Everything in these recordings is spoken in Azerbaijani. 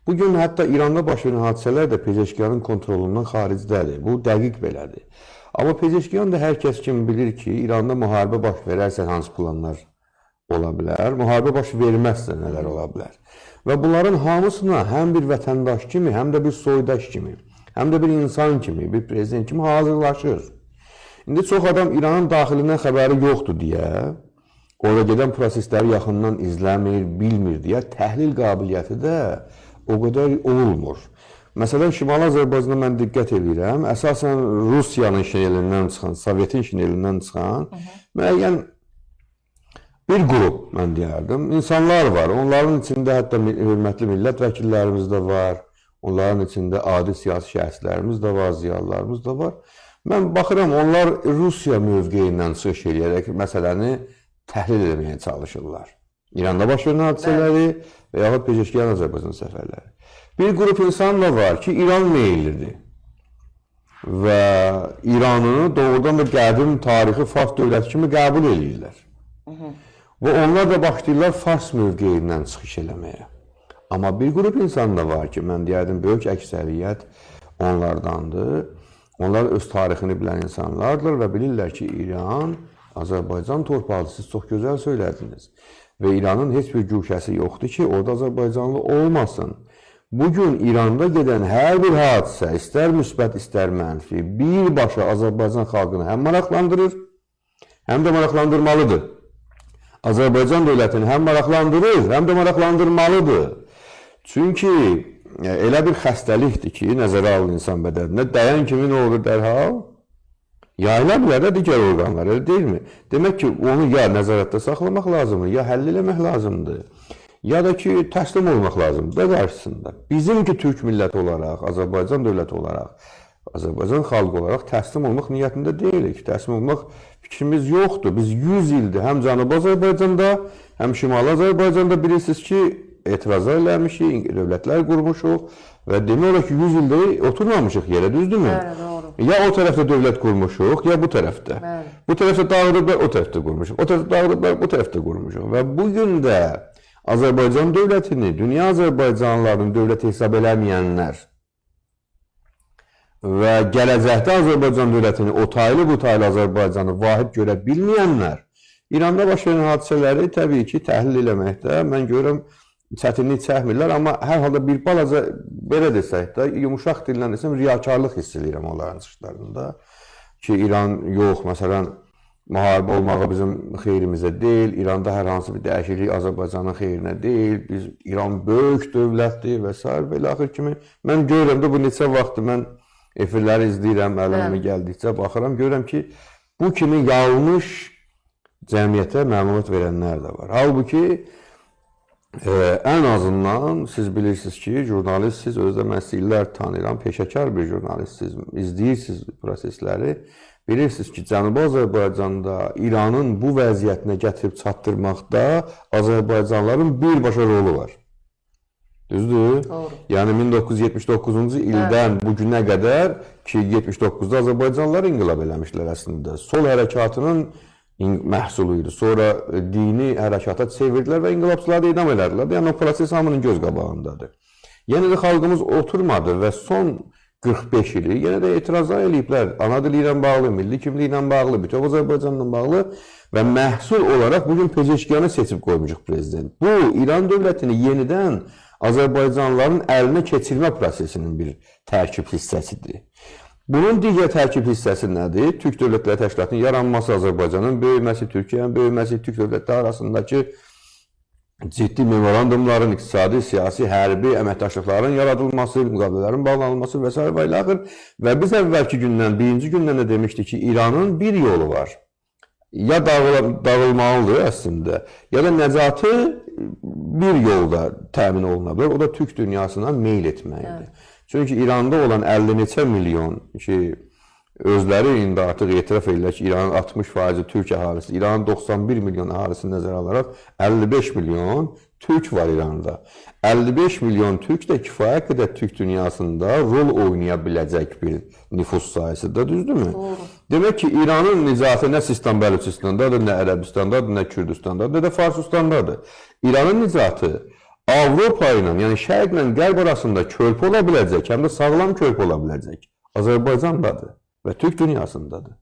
Bugün hətta İranda baş verən hadisələr də Pezeşkiyanın kontrolundan xaricdədir. Bu dəqiq belədir. Amma Pezeşkiyan da hər kəs kimi bilir ki, İranda müharibə baş verərsə hansı planlar ola bilər, müharibə baş verməzsə nələr ola bilər. Və bunların hamısına həm bir vətəndaş kimi, həm də bir soydaş kimi, həm də bir insan kimi, bir prezident kimi hazırlaşır. İndi çox adam İranın daxilindən xəbəri yoxdur deyə, orada gedən prosesləri yaxından izləmir, bilmir deyə təhlil qabiliyyəti də o qədər olmur. Məsələn, Şimali Azərbaycanda mən diqqət edirəm, əsasən Rusiyanın şinelindən çıxan, Sovetin şinelindən çıxan müəyyən bir qrup, mən deyərdim, insanlar var. Onların içində hətta hörmətli millət vəkillərimiz də var, onların içində adi siyasi şəxslərimiz də var, ziyalılarımız da var. Mən baxıram, onlar Rusiya mövqeyindən çıxış edərək məsələni təhlil etməyə çalışırlar. İranda baş verən hadisələri və yaxud Pezeşkiyan Azərbaycan səfərləri. Bir qrup insan da var ki, İran meyillidir və İranı doğrudan da qədim tarixi Fars dövləti kimi qəbul edirlər. Və onlar da başlayırlar Fars mövqeyindən çıxış eləməyə. Amma bir qrup insan da var ki, mən deyərdim, böyük əksəriyyət onlardandır. Onlar öz tarixini bilən insanlardır və bilirlər ki, İran Azərbaycan torpağıdır. Siz çox gözəl söylədiniz. Və İranın heç bir güşəsi yoxdur ki, orada Azərbaycanlı olmasın. Bugün İranda gedən hər bir hadisə, istər müsbət, istər mənfi, birbaşa Azərbaycan xalqını həm maraqlandırır, həm də maraqlandırmalıdır. Azərbaycan dövlətini həm maraqlandırır, həm də maraqlandırmalıdır. Çünki elə bir xəstəlikdir ki, nəzərə alın insan bədəninə, dəyən kimi nə olur dərhal? Yayıla bilər də digər orqanlar, elə deyilmi? Demək ki, onu ya nəzarətdə saxlamaq lazımdır, ya həll eləmək lazımdır, ya da ki, təslim olmaq lazımdır da qarşısında. Bizim ki, Türk milləti olaraq, Azərbaycan dövləti olaraq, Azərbaycan xalqı olaraq təslim olmaq niyyətində deyilik. Təslim olmaq fikrimiz yoxdur. Biz 100 ildir həm Cənubi Azərbaycanda, həm Şimali Azərbaycanda bilirsiniz ki, etirazlar eləmişik, dövlətlər qurmuşuq və demək olar ki, 100 ildə oturmamışıq yerə, düzdürmü? Bəli, doğru. Ya o tərəfdə dövlət qurmuşuq, ya bu tərəfdə. Bəli. Bu tərəfdə dağıdıblar, o tərəfdə qurmuşuq. O tərəfdə dağıdıblar, bu tərəfdə qurmuşuq. Və bugün də Azərbaycan dövlətini, dünya Azərbaycanlılarının dövləti hesab eləməyənlər və gələcəkdə Azərbaycan dövlətini, o taylı, bu taylı Azərbaycanı vahid görə bilməyənlər, İranda baş verən hadisələri təbii ki, təhlil eləməkdə mən görürəm, çətinlik çəkmirlər, amma hər halda bir balaca, belə desək də, yumuşaq dillə desəm, riyakarlıq hiss edirəm onların çıxışlarında ki, İran yox, məsələn, müharibə olmağı bizim xeyrimizə deyil, İranda hər hansı bir dəyişiklik Azərbaycanın xeyrinə deyil, İran böyük dövlətdir və s. Belə axır kimi, mən görürəm də bu neçə vaxtdır, mən efirləri izləyirəm, əlimə gəldikcə baxıram, görürəm ki, bu kimi yanlış cəmiyyətə məlumat verənlər də var. Halbuki, ən azından siz bilirsiniz ki, jurnalistsiz, özdə mən sizi illər tanıyıram, peşəkar bir jurnalistsiz, izləyirsiniz prosesləri, bilirsiniz ki, Cənubi Azərbaycanda İranın bu vəziyyətinə gətirib çatdırmaqda Azərbaycanlıların birbaşa rolu var. Düzdür? Doğru. Yəni 1979-cu ildən bu günə qədər ki, 79-da Azərbaycanlılar inqilab eləmişlər əslində. Sol hərəkatının məhsulu idi. Sonra dini hərəkata çevirdilər və inqilabçıları idam elədilər. Yəni o proses hamının göz qabağındadır. Yenə də xalqımız oturmadı və son 45 ili yenə də etirazlar eləyiblər. Ana dili ilə bağlı, milli kimliyi ilə bağlı, bütöv Azərbaycanla bağlı və məhsul olaraq bugün Pezeşkiyanı seçib qoymuşuq prezident. Bu, İran dövlətini yenidən Azərbaycanlıların əlinə keçirmə prosesinin bir tərkib hissəsidir. Bunun digər tərkib hissəsi nədir? Türk Dövlətləri Təşkilatının yaranması, Azərbaycanın böyüməsi, Türkiyənin böyüməsi, Türk dövlətləri arasındakı ciddi memorandumların, iqtisadi, siyasi, hərbi əməkdaşlıqların yaradılması, müqavilələrin bağlanılması və s. və ilə axır. Və biz əvvəlki gündən, birinci gündən də demişdik ki, İranın bir yolu var. Ya dağılmalıdır əslində, ya da nəcatı bir yolda təmin oluna bilər, o da Türk dünyasına meyl etməkdir. Çünki İranda olan 50 neçə milyon ki, özləri indi artıq etiraf edirlər ki, İranın 60% Türk əhalisi, İranın 91 milyon əhalisi nəzərə alaraq 55 milyon Türk var İranda. 55 milyon Türk də kifayət qədər Türk dünyasında rol oynaya biləcək bir nüfus sayəsidir, düzdürmü? Doğru. Demək ki, İranın nicatı nə Sistan Bəluçistandadır, nə Ərəbistandadır, nə Kürdistandadır, nə də Farsistandadır. İranın nicatı Avropa ilə, yəni şərqlə qərb arasında körpü ola biləcək, həm də sağlam körpü ola biləcək. Azərbaycandadır və Türk dünyasındadır.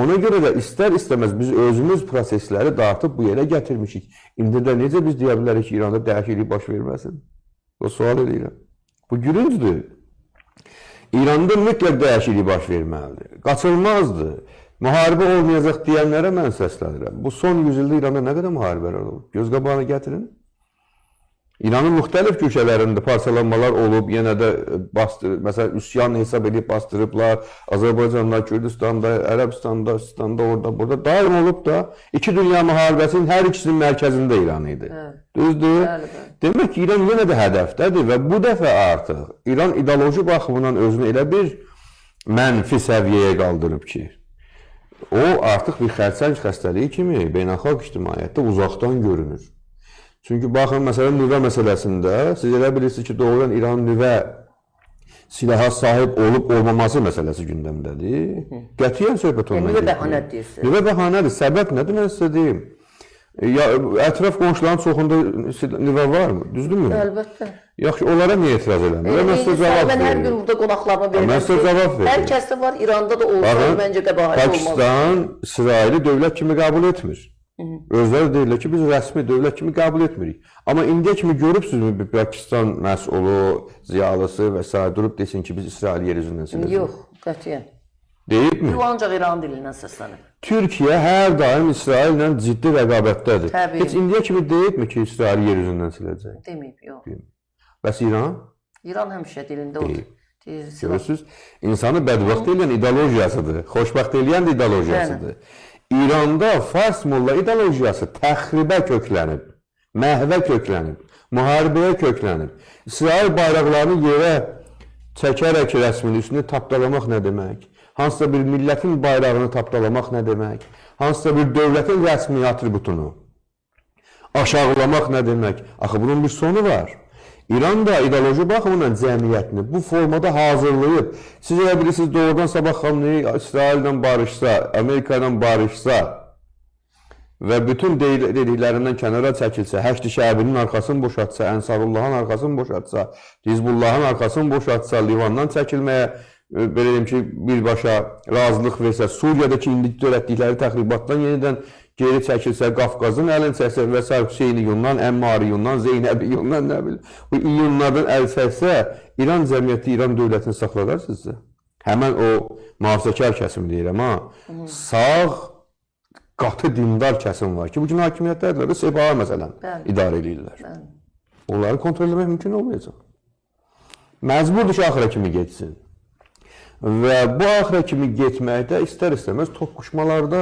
Ona görə də istər-istəməz biz özümüz prosesləri dartıb bu yerə gətirmişik. İndi də necə biz deyə bilərik ki, İranda dəyişiklik baş verməsin? O sual edirəm. Bu gülüncdür. İranda mütləq dəyişiklik baş verməlidir. Qaçılmazdır. Müharibə olmayacaq deyənlərə mən səslənirəm. Bu son 100 ildə İranda nə qədər müharibələr olub? Göz qabağına gətirin. İranın müxtəlif köşələrində parçalanmalar olub, yenə də məsələn, üsyan hesab edib bastırıblar. Azərbaycanda, Kürdistanda, Ərəbistanda, Sistanda, orada, burada daim olub da iki dünya müharibəsinin hər ikisinin mərkəzində İran idi. Düzdür? Demək ki, İran yenə də hədəfdədir və bu dəfə artıq İran ideoloji baxımından özünü elə bir mənfi səviyyəyə qaldırıb ki, o artıq bir xərçəng xəstəliyi kimi beynəlxalq ictimaiyyətdə uzaqdan görünür. Çünki baxın, məsələn, nüvə məsələsində siz elə bilirsiniz ki, doğrudan İranın nüvə silaha sahib olub-olmaması məsələsi gündəmdədir. Qətiyyən söhbət ondan gedir. Nüvə bəhanə deyirsiniz. Nüvə bəhanədir. Səbəb nədir, mən sizə deyim. Ətraf qonşuların çoxunda nüvə varmı? Düzdürmü? Əlbəttə. Yaxşı, onlara niyə etiraz eləmir? Mən sizə cavab Mən hər gün burada qonaqlarıma verirəm. Mən sizə cavab verirəm. Hər kəsdə var, İranda da olsa, məncə qəbahət olmaz. Pakistan İsraili dövlət kimi qəbul etmir. Özləri deyirlər ki, biz rəsmi dövlət kimi qəbul etmirik. Amma indiyə kimi görübsünüzmü bir Pakistan məsulu, ziyalısı və s. durub desin ki, biz İsrail yer üzündən siləcəyik? Yox, qətiyyən. Deyibmi? Bu ancaq İran dilindən səslənir. Türkiyə hər daim İsraillə ciddi rəqabətdədir. Təbii. Heç indiyə kimi deyibmi ki, İsrail yer üzündən siləcək? Deməyib, yox. Bəs İran? İran həmişə dilində odur. Görürsünüz, insanı bədbəxt eləyən ideologiyasıdır, xoşbəxt eləyən də ideologiyasıdır. İranda Fars molla ideologiyası təxribə köklənib, məhvə köklənib, müharibəyə köklənib. İsrail bayraqlarını yerə çəkərək rəsmin üstünü tapdalamaq nə demək? Hansısa bir millətin bayrağını tapdalamaq nə demək? Hansısa bir dövlətin rəsmi atributunu aşağılamaq nə demək? Axı bunun bir sonu var. İran da ideoloji baxımından cəmiyyətini bu formada hazırlayıb. Siz elə bilirsiniz, doğrudan Sabah xanımı İsraillə barışsa, Amerika ilə barışsa və bütün dediklərindən kənara çəkilsə, Həşd-i Şəbinin arxasını boşatsa, Ənsarullahın arxasını boşatsa, Hizbullahın arxasını boşatsa, Livandan çəkilməyə belə deyim ki, birbaşa razılıq versə, Suriyadakı indi törətdikləri təxribatdan yenidən geri çəkilsə, Qafqazın əlin çəksə və s. Hüseyin İyundan, Əmmar İyundan, Zeynəb İyundan, nə bilim, bu İyunlardan əl çəksə, İran cəmiyyəti, İran dövlətini saxladar sizcə? Həmən o mühafizəkar kəsim deyirəm, sağ, qatı dindar kəsim var ki, bu gün hakimiyyətlərlə də sebaha məsələn idarə edirlər. Onları kontrol etmək mümkün olmayacaq. Məcburdur ki, axıra kimi getsin. Və bu axıra kimi getməkdə istər-istəməz toqquşmalarda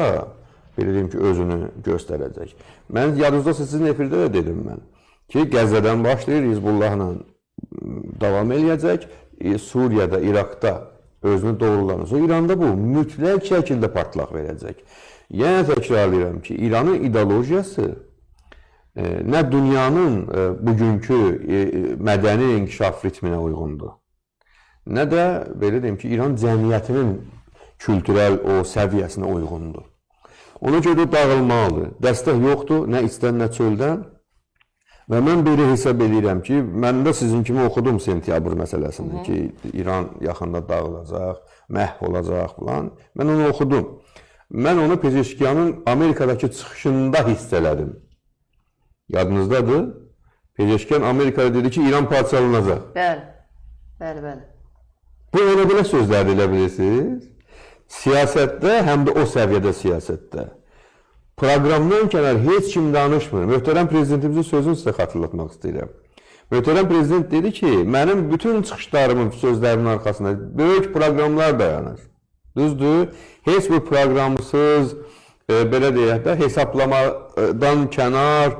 belə deyim ki, özünü göstərəcək. Mən yadınızda sizin efirdə də dedim mən ki, Qəzzədən başlayır, Hizbullahla davam eləyəcək, Suriyada, İraqda özünü doğrulanırsa, İranda bu mütləq şəkildə partlaq verəcək. Yenə təkrarlayıram ki, İranın ideologiyası nə dünyanın bugünkü mədəni inkişaf ritminə uyğundur, nə də belə deyim ki, İran cəmiyyətinin kültürel o səviyyəsinə uyğundur. Ona görə dağılmalıdır. Dəstək yoxdur, nə içdən, nə çöldən. Və mən belə hesab edirəm ki, mən də sizin kimi oxudum sentyabr məsələsində ki, İran yaxında dağılacaq, məhv olacaq falan. Mən onu oxudum. Mən onu Pezeşkiyanın Amerikadakı çıxışında hiss elədim. Yadınızdadır? Pezeşkiyan Amerikada dedi ki, İran parçalanacaq. Bəli. Bu elə belə sözlər elə bilirsiniz. Siyasətdə, həm də o səviyyədə siyasətdə. Proqramdan kənar heç kim danışmır. Möhtərəm prezidentimizin sözünü sizə xatırlatmaq istəyirəm. Möhtərəm prezident dedi ki, mənim bütün çıxışlarımın, sözlərimin arxasında böyük proqramlar dayanır. Düzdür? Heç bir proqramsız, belə deyək də, hesablamadan kənar,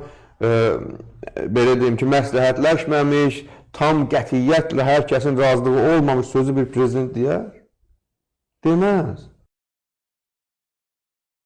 belə deyim ki, məsləhətləşməmiş, tam qətiyyətlə hər kəsin razılığı olmamış sözü bir prezident deyər? Deməz.